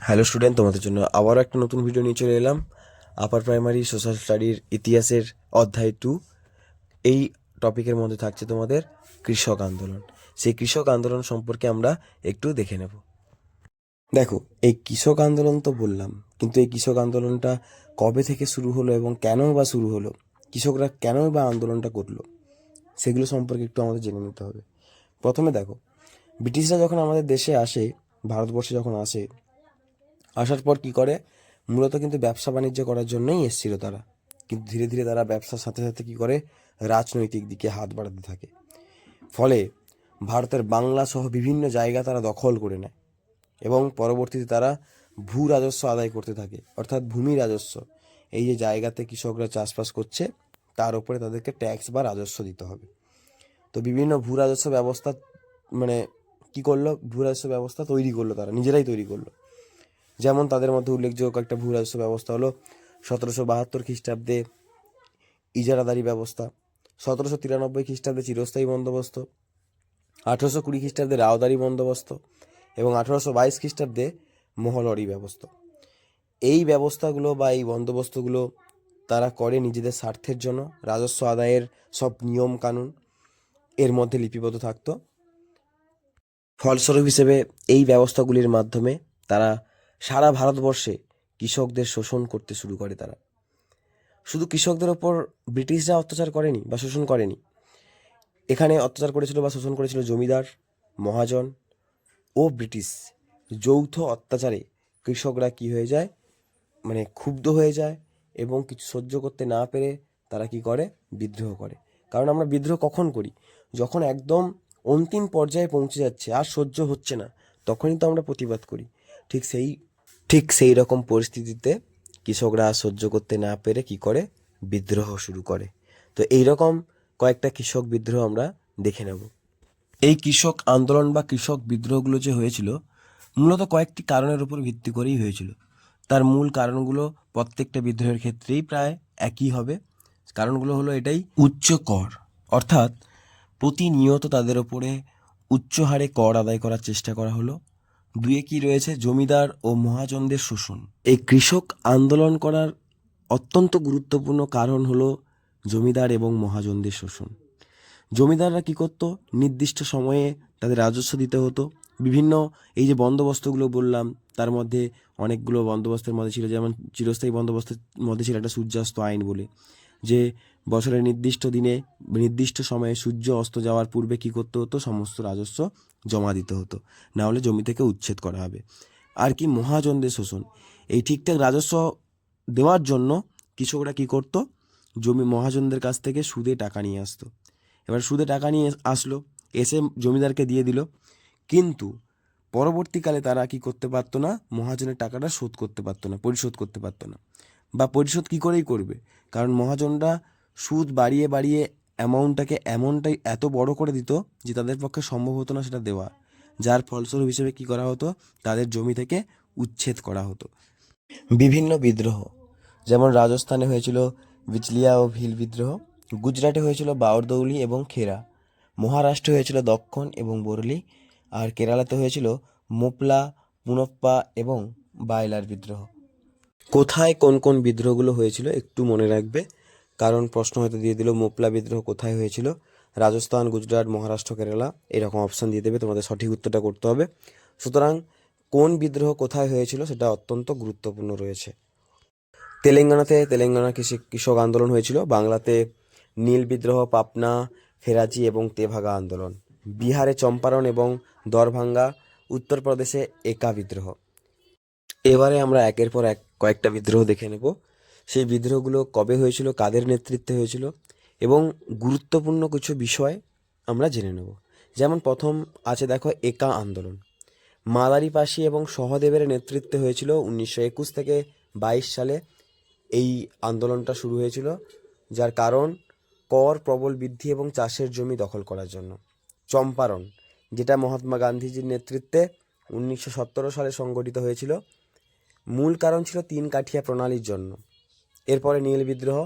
Hello student, তোমাদের জন্য আবারও একটা নতুন ভিডিও নিয়ে চলে এলাম। আপার প্রাইমারি সোশ্যাল স্টাডির ইতিহাসের অধ্যায় 2। এই টপিকের মধ্যে থাকছে তোমাদের কৃষক আন্দোলন। সেই কৃষক আন্দোলন সম্পর্কে আমরা একটু দেখে নেব। দেখো, এই কৃষক আন্দোলন তো বললাম, কিন্তু এই কৃষক আন্দোলনটা কবে থেকে শুরু হলো এবং কেন বা শুরু হলো, কৃষকরা কেন বা আন্দোলনটা করলো, সেগুলো সম্পর্কে একটু আমাদের জেনে নিতে হবে। প্রথমে দেখো, ব্রিটিশরা যখন আমাদের দেশে আসে, ভারতবর্ষে যখন আসে, আসার পর কি করে, মূলত কিন্তু ব্যবসা বাণিজ্য করার জন্যই এসেছিল তারা। কিন্তু ধীরে ধীরে তারা ব্যবসার সাথে সাথে কি করে, রাজনৈতিক দিকে হাত বাড়াতে থাকে। ফলে ভারতের বাংলা সহ বিভিন্ন জায়গা তারা দখল করে নেয় এবং পরবর্তীতে তারা ভূ রাজস্ব আদায় করতে থাকে, অর্থাৎ ভূমি রাজস্ব। এই যে জায়গাতে কৃষকরা চাষবাস করছে তার উপরে তাদেরকে ট্যাক্স বা রাজস্ব দিতে হবে। তো বিভিন্ন ভূ রাজস্ব ব্যবস্থা, মানে কি করলো, ভূ রাজস্ব ব্যবস্থা তৈরি করলো, তারা নিজেরাই তৈরি করলো। যেমন তাদের মধ্যে উল্লেখযোগ্য একটা ভূ রাজস্ব ব্যবস্থা হলো 1772 খ্রিস্টাব্দে ইজারাদারি ব্যবস্থা, 1793 খ্রিস্টাব্দে চিরস্থায়ী বন্দোবস্ত, 1820 খ্রিস্টাব্দে রাওদারি বন্দোবস্ত এবং 1822 খ্রিস্টাব্দে মোহলরি ব্যবস্থা। এই ব্যবস্থাগুলো বা এই বন্দোবস্তগুলো তারা করে নিজেদের স্বার্থের জন্য। রাজস্ব আদায়ের সব নিয়ম কানুন এর মধ্যে লিপিবদ্ধ থাকতো। ফলস্বরূপ হিসেবে এই ব্যবস্থাগুলির মাধ্যমে তারা সারা ভারতবর্ষে কৃষকদের শোষণ করতে শুরু করে। তারা শুধু কৃষকদের ওপর ব্রিটিশরা অত্যাচার করেনি বা শোষণ করেনি, এখানে অত্যাচার করেছিল বা শোষণ করেছিল জমিদার, মহাজন ও ব্রিটিশ। যৌথ অত্যাচারে কৃষকরা কি হয়ে যায়, মানে ক্ষুব্ধ হয়ে যায় এবং কিছু সহ্য করতে না পেরে তারা কি করে, বিদ্রোহ করে। কারণ আমরা বিদ্রোহ কখন করি, যখন একদম অন্তিম পর্যায়ে পৌঁছে যাচ্ছে, আর সহ্য হচ্ছে না, তখনই তো আমরা প্রতিবাদ করি। ঠিক সেই ঠিক সেই রকম পরিস্থিতিতে কৃষকরা আর সহ্য করতে না পেরে কি করে, বিদ্রোহ শুরু করে। তো এই রকম কয়েকটা কৃষক বিদ্রোহ আমরা দেখে নেব। এই কৃষক আন্দোলন বা কৃষক বিদ্রোহগুলো যে হয়েছিল, মূলত কয়েকটি কারণের উপর ভিত্তি করেই হয়েছিল। তার মূল কারণগুলো প্রত্যেকটা বিদ্রোহের ক্ষেত্রেই প্রায় একই হবে। কারণগুলো হলো এটাই: উচ্চ কর, অর্থাৎ প্রতিনিয়ত তাদের ওপরে উচ্চ হারে কর আদায় করার চেষ্টা করা হলো। দুয়ে কি রয়েছে, জমিদার ও মহাজনদের শোষণ। এই কৃষক আন্দোলন করার অত্যন্ত গুরুত্বপূর্ণ কারণ হলো জমিদার এবং মহাজনদের শোষণ। জমিদাররা কি করতো, নির্দিষ্ট সময়ে তাদের রাজস্ব দিতে হতো। বিভিন্ন এই যে বন্দোবস্তগুলো বললাম, তার মধ্যে অনেকগুলো বন্দোবস্তের মধ্যে ছিল, যেমন চিরস্থায়ী বন্দোবস্তের মধ্যে ছিল একটা সূর্যাস্ত আইন বলে, যে বছরের নির্দিষ্ট দিনে নির্দিষ্ট সময়ে সূর্য অস্ত যাওয়ার পূর্বে কি করতে হতো, সমস্ত রাজস্ব জমা দিতে হতো, না হলে জমি থেকে উচ্ছেদ করা হবে। আর কি, মহাজনদের শোষণ। এই ঠিকঠাক রাজস্ব দেওয়ার জন্য কৃষকরা কি করত, জমি মহাজনদের কাছ থেকে সুদে টাকা নিয়ে আসতো। এবার সুদে টাকা নিয়ে আসলো, এসে জমিদারকে দিয়ে দিল, কিন্তু পরবর্তীকালে তারা কি করতে পারতো না, মহাজনের টাকাটা শোধ করতে পারতো না, পরিশোধ করতে পারতো না। বা পরিশোধ কী করেই করবে, কারণ মহাজনরা সুদ বাড়িয়ে বাড়িয়ে এমনটাই এত বড় করে দিত যে তাদের পক্ষে সম্ভব হতো না সেটা দেওয়া। যার ফলস্বরূপ হিসেবে কি করা হতো, তাদের জমি থেকে উচ্ছেদ করা হতো। বিভিন্ন বিদ্রোহ, যেমন রাজস্থানে হয়েছিল বিচলিয়া ও ভিল বিদ্রোহ, গুজরাটে হয়েছিল বাওরদৌলি এবং খেরা, মহারাষ্ট্রে হয়েছিল দক্ষণ এবং বরলি, আর কেরালাতে হয়েছিল মোপলা, পুনপ্পা এবং বায়লার বিদ্রোহ। কোথায় কোন কোন বিদ্রোহগুলো হয়েছিল একটু মনে রাখবে, কারণ প্রশ্ন হয়তো দিয়ে দিল মোপলা বিদ্রোহ কোথায় হয়েছিল, রাজস্থান, গুজরাট, মহারাষ্ট্র, কেরালা, এরকম অপশান দিয়ে দেবে, তোমাদের সঠিক উত্তরটা করতে হবে। সুতরাং কোন বিদ্রোহ কোথায় হয়েছিল সেটা অত্যন্ত গুরুত্বপূর্ণ রয়েছে। তেলেঙ্গানাতে তেলেঙ্গানা কৃষক আন্দোলন হয়েছিল। বাংলাতে নীল বিদ্রোহ, পাপনা, ফেরাচি এবং তেভাগা আন্দোলন। বিহারে চম্পারণ এবং দরভাঙ্গা। উত্তরপ্রদেশে একা বিদ্রোহ। এবারে আমরা একের পর এক কয়েকটা বিদ্রোহ দেখে নেব। সেই বিদ্রোহগুলো কবে হয়েছিল, কাদের নেতৃত্বে হয়েছিল এবং গুরুত্বপূর্ণ কিছু বিষয় আমরা জেনে নেব। যেমন প্রথম আছে, দেখো, একা আন্দোলন। মাদারিপাশি এবং সহদেবের নেতৃত্বে হয়েছিল 1921 থেকে 22 সালে। এই আন্দোলনটা শুরু হয়েছিল, যার কারণ কর প্রবল বৃদ্ধি এবং চাষের জমি দখল করার জন্য। চম্পারণ, যেটা মহাত্মা গান্ধীজির নেতৃত্বে 1917 সালে সংগঠিত হয়েছিল, মূল কারণ ছিল তিন কাঠিয়া প্রণালীর জন্য। এরপরে নীল বিদ্রোহ,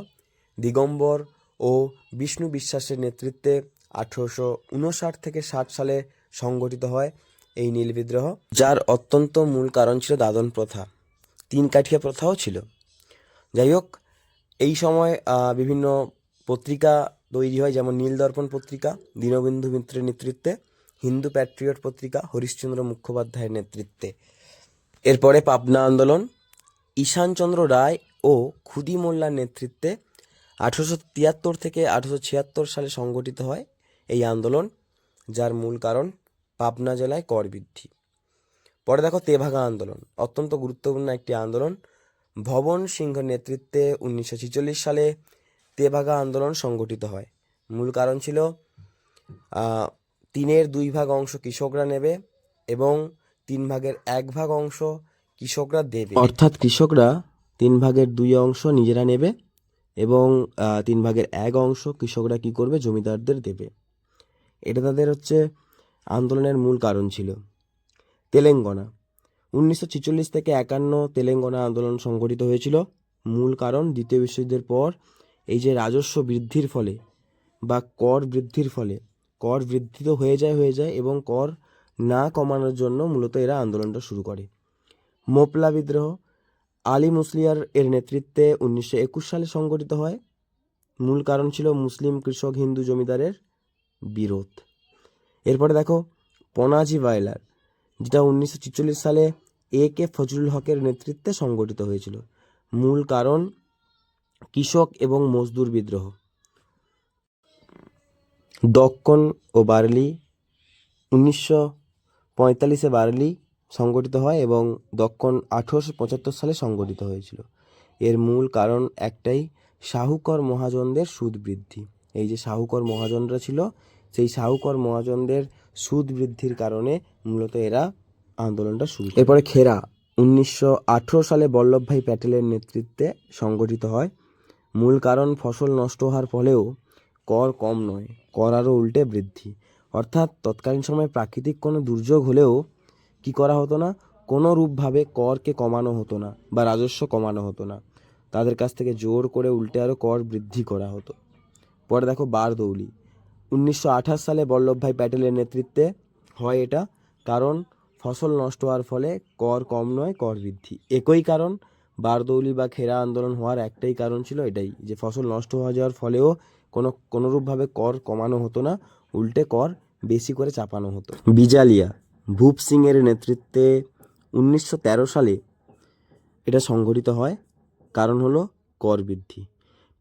দিগম্বর ও বিষ্ণু বিশ্বাসের নেতৃত্বে 1859 থেকে 60 সালে সংগঠিত হয়। এই নীল বিদ্রোহ, যার অত্যন্ত মূল কারণ ছিল দাদন প্রথা, তিন কাঠিয়া প্রথাও ছিল। যাই হোক, এই সময় বিভিন্ন পত্রিকা তৈরি হয়, যেমন নীলদর্পণ পত্রিকা দীনবন্ধু মিত্রের নেতৃত্বে, হিন্দু প্যাট্রিয়ট পত্রিকা হরিশ্চন্দ্র মুখোপাধ্যায়ের নেতৃত্বে। এরপরে পাবনা আন্দোলন ঈশানচন্দ্র রায় ও খুদি মোল্লার নেতৃত্বে 1873 থেকে 1876 সালে সংগঠিত হয় এই আন্দোলন, যার মূল কারণ পাবনা জেলায় কর বৃদ্ধি। পরে দেখো তেভাগা আন্দোলন, অত্যন্ত গুরুত্বপূর্ণ একটি আন্দোলন। ভবন সিংহের নেতৃত্বে 1946 সালে তেভাগা আন্দোলন সংগঠিত হয়। মূল কারণ ছিল 3/2 অংশ কৃষকরা নেবে এবং 3/1 অংশ কৃষকরা দেবে, অর্থাৎ কৃষকরা 3/2 অংশ নিজেরা নেবে এবং 3/1 অংশ কৃষকরা কি করবে, জমিদারদের দেবে। এটা তাদের হচ্ছে আন্দোলনের মূল কারণ ছিল। তেলেঙ্গানা 1946 থেকে 51 তেলেঙ্গানা আন্দোলন সংগঠিত হয়েছিল। মূল কারণ দ্বিতীয় বিশ্বযুদ্ধের পর এই যে রাজস্ব বৃদ্ধির ফলে বা কর বৃদ্ধির ফলে, কর বৃদ্ধি তো হয়ে যায় এবং কর না কমানোর জন্য মূলত এরা আন্দোলনটা শুরু করে। মোপলা বিদ্রোহ আলী মুসলিয়ার এর নেতৃত্বে 1921 সালে সংগঠিত হয়। মূল কারণ ছিল মুসলিম কৃষক হিন্দু জমিদারের বিরোধ। এরপরে দেখো পনাজি ভাইলার, যেটা 1946 সালে A.K. ফজলুল হকের নেতৃত্বে সংগঠিত হয়েছিল। মূল কারণ কৃষক এবং মজদুর বিদ্রোহ। দক্কন ও বার্লি 1945 বার্লি সংগঠিত হয় এবং দক্কন 1875 সালে সংগঠিত হয়েছিল। এর মূল কারণ একটাই, শাহুকর মহাজনদের সুদ বৃদ্ধি। এই যে শাহুকর মহাজনরা ছিল, সেই শাহুকর মহাজনদের সুদ বৃদ্ধির কারণে মূলত এরা আন্দোলনটা শুরু। এরপরে খেরা 1918 সালে বল্লভভাই প্যাটেলের নেতৃত্বে সংগঠিত হয়। মূল কারণ ফসল নষ্ট হওয়ার ফলেও কর কম নয়, কর আরও উল্টে বৃদ্ধি। অর্থাৎ তৎকালীন সময়ে প্রাকৃতিক কোনো দুর্যোগ হলেও কি করা হতো না, কোনো রূপভাবে করকে কমানো হতো না বা রাজস্ব কমানো হতো না, তাদের কাছ থেকে জোর করে উল্টে আরও কর বৃদ্ধি করা হতো। পরে দেখো বারদৌলি 1928 সালে বল্লভভাই প্যাটেলের নেতৃত্বে হয় এটা। কারণ ফসল নষ্ট হওয়ার ফলে কর কম নয়, কর বৃদ্ধি। একই কারণ, বারদৌলি বা খেরা আন্দোলন হওয়ার একটাই কারণ ছিল এটাই, যে ফসল নষ্ট হয়ে যাওয়ার ফলেও কোনোরূপভাবে কর কমানো হতো না, উল্টে কর বেশি করে চাপানো হতো। বিজালিয়া ভূপ সিং এর নেতৃত্বে 1913 সালে এটা সংগঠিত হয়। কারণ হলো কর বৃদ্ধি।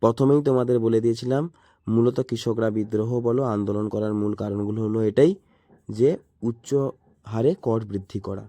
প্রথমেই তোমাদের বলে দিয়েছিলাম, মূলত কৃষকরা বিদ্রোহ বলো আন্দোলন করার মূল কারণগুলো হলো এটাই, যে উচ্চ হারে কর বৃদ্ধি করা।